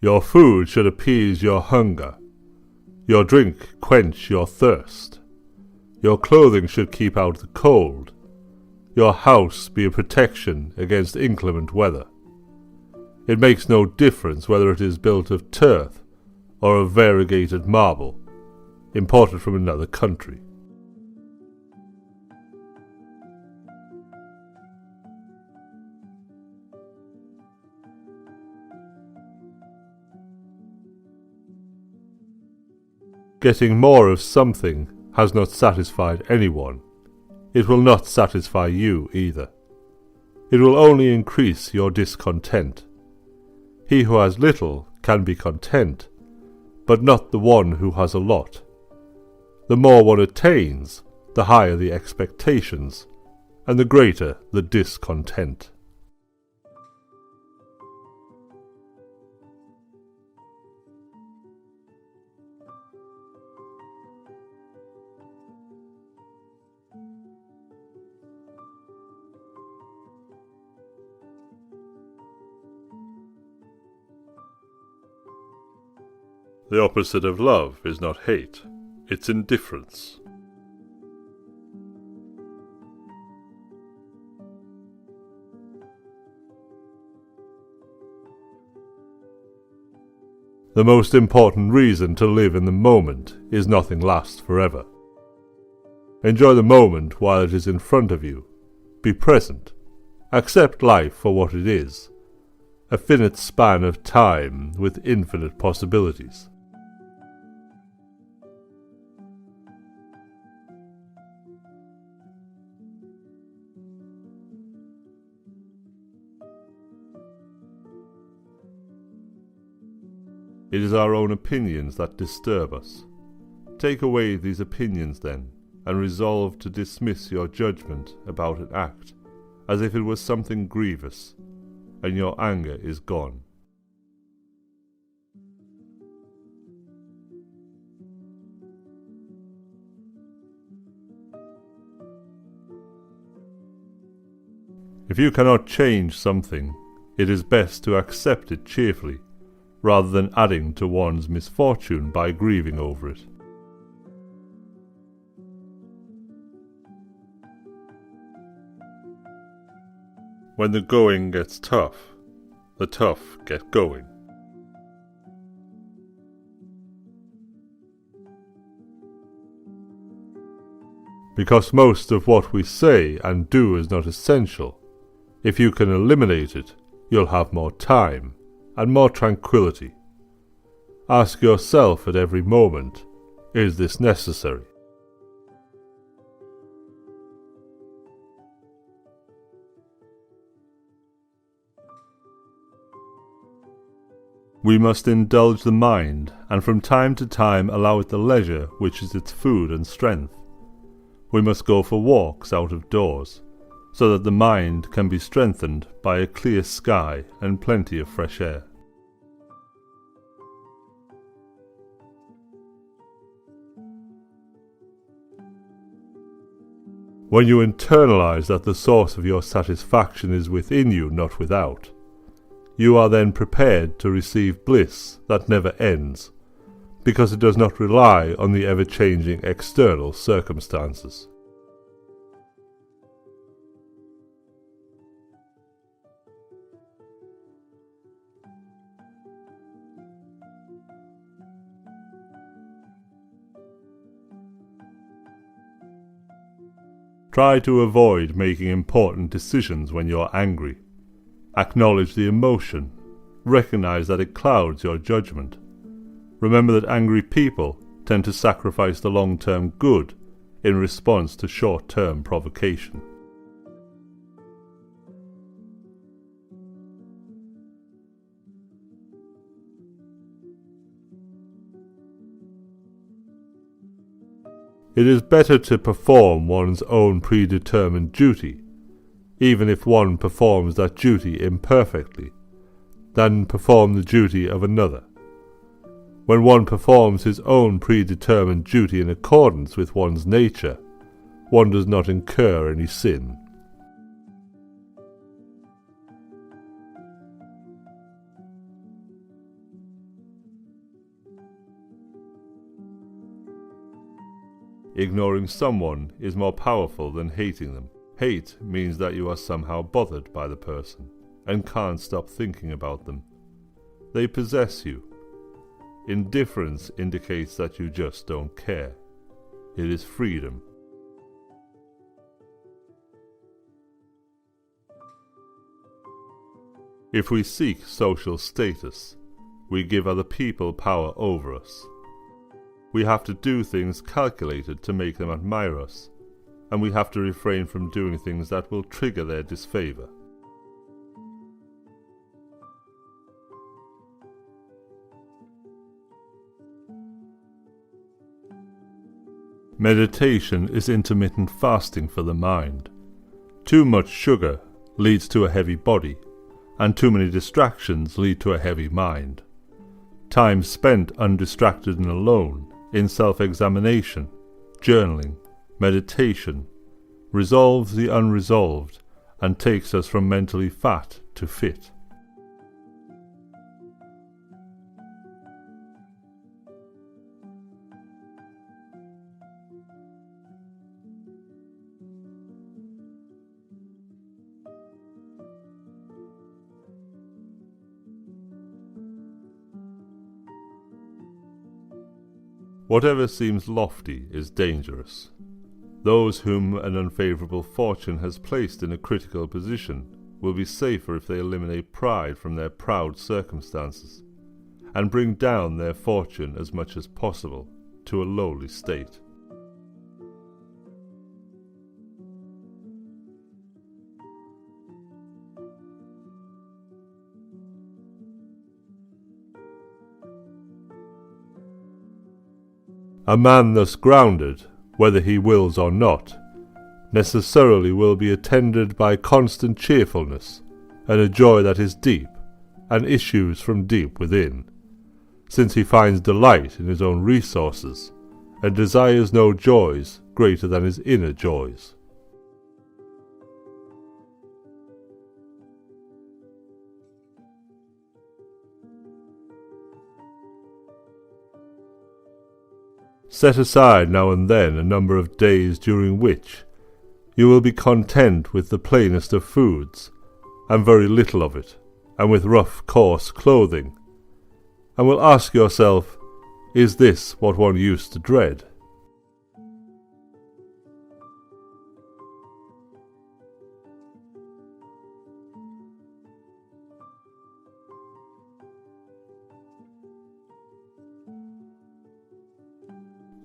Your food should appease your hunger. Your drink quench your thirst. Your clothing should keep out the cold. Your house be a protection against inclement weather. It makes no difference whether it is built of turf or of variegated marble, imported from another country. Getting more of something has not satisfied anyone. It will not satisfy you either. It will only increase your discontent. He who has little can be content, but not the one who has a lot. The more one attains, the higher the expectations, and the greater the discontent. The opposite of love is not hate, it's indifference. The most important reason to live in the moment is nothing lasts forever. Enjoy the moment while it is in front of you. Be present. Accept life for what it is, a finite span of time with infinite possibilities. It is our own opinions that disturb us. Take away these opinions then, and resolve to dismiss your judgment about an act, as if it was something grievous, and your anger is gone. If you cannot change something, it is best to accept it cheerfully, rather than adding to one's misfortune by grieving over it. When the going gets tough, the tough get going. Because most of what we say and do is not essential, if you can eliminate it, you'll have more time and more tranquility. Ask yourself at every moment, is this necessary? We must indulge the mind, and from time to time allow it the leisure which is its food and strength. We must go for walks out of doors, so that the mind can be strengthened by a clear sky and plenty of fresh air. When you internalize that the source of your satisfaction is within you, not without, you are then prepared to receive bliss that never ends, because it does not rely on the ever-changing external circumstances. Try to avoid making important decisions when you're angry. Acknowledge the emotion. Recognize that it clouds your judgment. Remember that angry people tend to sacrifice the long-term good in response to short-term provocation. It is better to perform one's own predetermined duty, even if one performs that duty imperfectly, than perform the duty of another. When one performs his own predetermined duty in accordance with one's nature, one does not incur any sin. Ignoring someone is more powerful than hating them. Hate means that you are somehow bothered by the person and can't stop thinking about them. They possess you. Indifference indicates that you just don't care. It is freedom. If we seek social status, we give other people power over us. We have to do things calculated to make them admire us, and we have to refrain from doing things that will trigger their disfavor. Meditation is intermittent fasting for the mind. Too much sugar leads to a heavy body, and too many distractions lead to a heavy mind. Time spent undistracted and alone, in self-examination, journaling, meditation, resolves the unresolved and takes us from mentally fat to fit. Whatever seems lofty is dangerous. Those whom an unfavourable fortune has placed in a critical position will be safer if they eliminate pride from their proud circumstances, and bring down their fortune as much as possible to a lowly state. A man thus grounded, whether he wills or not, necessarily will be attended by constant cheerfulness, and a joy that is deep, and issues from deep within, since he finds delight in his own resources, and desires no joys greater than his inner joys. Set aside now and then a number of days during which you will be content with the plainest of foods, and very little of it, and with rough, coarse clothing, and will ask yourself, is this what one used to dread?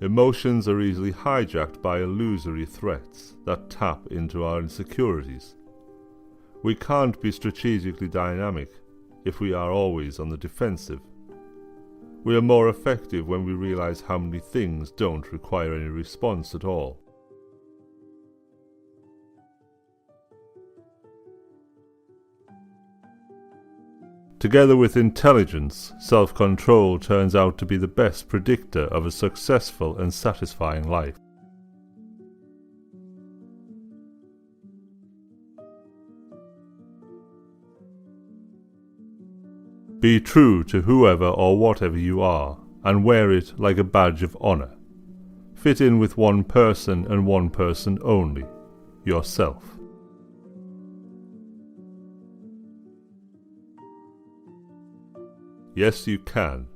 Emotions are easily hijacked by illusory threats that tap into our insecurities. We can't be strategically dynamic if we are always on the defensive. We are more effective when we realize how many things don't require any response at all. Together with intelligence, self-control turns out to be the best predictor of a successful and satisfying life. Be true to whoever or whatever you are, and wear it like a badge of honor. Fit in with one person and one person only, yourself. Yes, you can.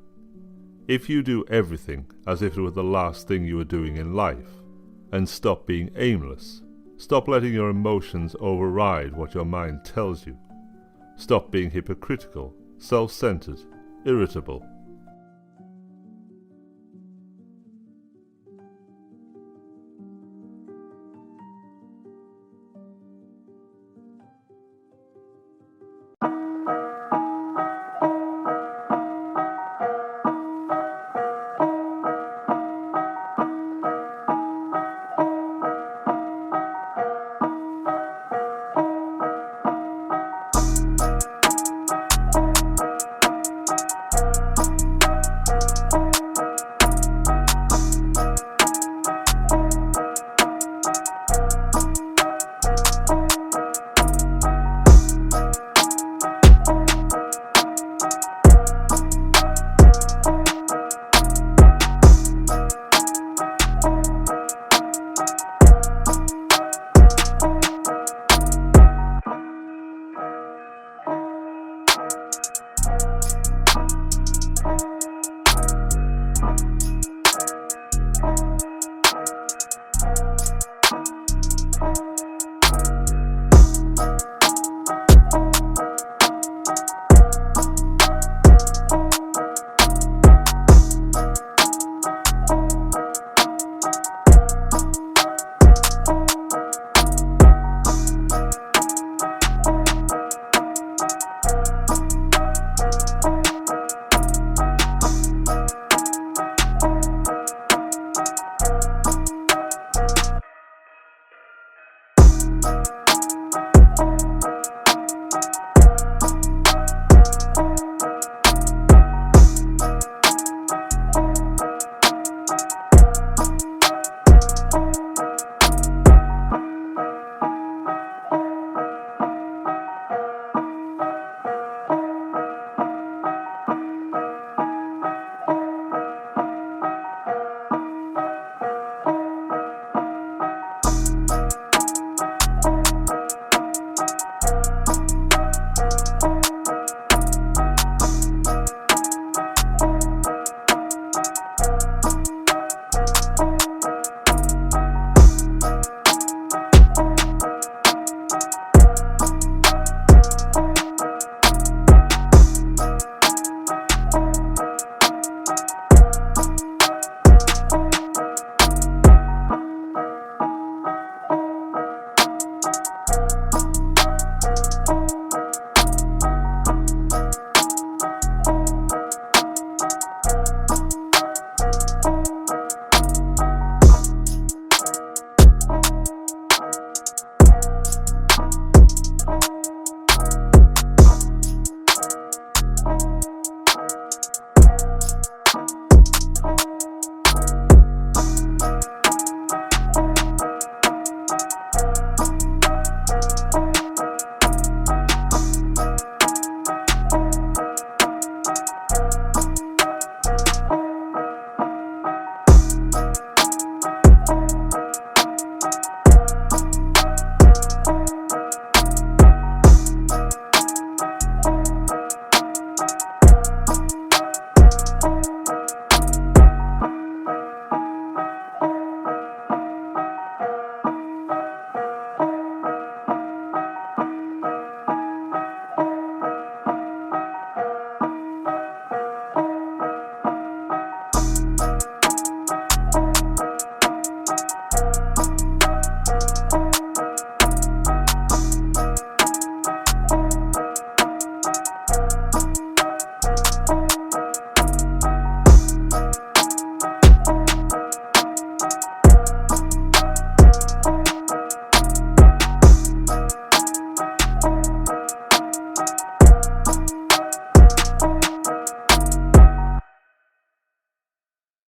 If you do everything as if it were the last thing you were doing in life, and stop being aimless, stop letting your emotions override what your mind tells you, stop being hypocritical, self-centered, irritable,